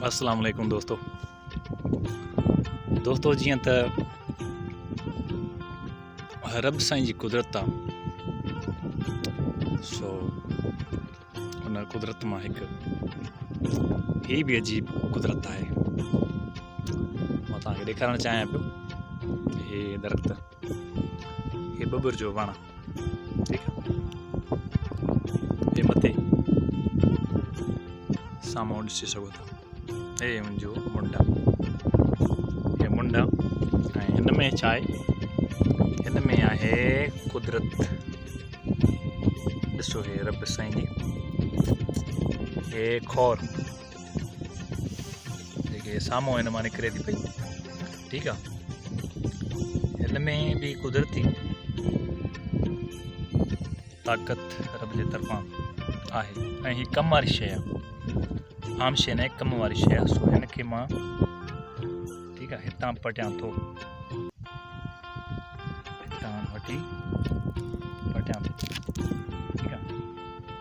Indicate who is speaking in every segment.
Speaker 1: अस्सलाम वालेकुम दोस्तों जीअं त रब साईं जी कुदरत आहे सो उन कुदरत मां हिकु ही भी अजीब कुदरत आहे। मां तव्हांखे ॾेखारणु चाहियां पियो हे दरख़्त हे बबुर जो वण ठीकु आहे। हे मथे साम्हूं ॾिसी सघो था हे मुंहिंजो मुंड हे मुंड ऐं हिन में छा आहे हिन में आहे कुदरत। ॾिसो हे रब साईं जी हे खोर जेके साम्हूं हिन मां निकिरे थी पई ठीकु आहे। हिन में बि कुदरती ताक़त रब जे तरफ़ां आहे ऐं हीअ कम वारी शइ आहे, आम शइ न आहे, कम वारी शइ आहे। सो हिनखे मां ठीकु आहे हितां पटियां थो, हितां वठी पटियां थो ठीकु आहे।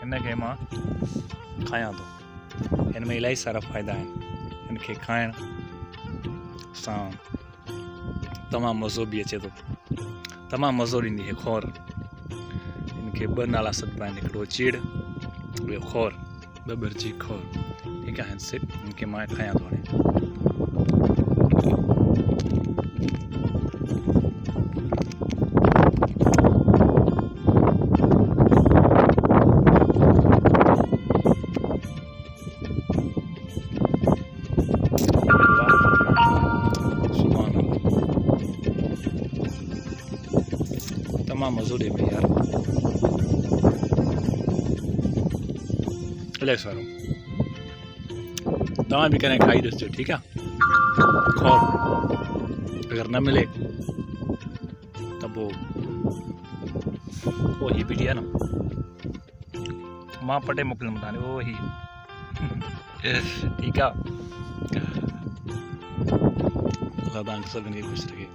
Speaker 1: हिनखे मां खायां थो। हिन में इलाही सारा फ़ाइदा आहिनि। हिनखे खाइण सां तमामु मज़ो बि अचे थो, तमामु मज़ो ॾींदी आहे खोर। हिनखे ॿ नाला सॾिबा आहिनि, हिकिड़ो चीड़ ॿियो खोर, बबर जी खोर ठीकु आहे। हिनखे मां खायां थो हाणे। तमामु मज़ो ॾे पई यार, रिलैक्स वारो। तव्हां बि कॾहिं खाई ॾिसिजो ठीकु आहे। खोर अगरि न मिले त पोइ ही पीड़ी आहे न, मां पटे मोकिलिंदुमि तव्हांखे उहो ही ठीकु आहे। अलाह तव्हांखे सभिनी खे ख़ुशि रखे।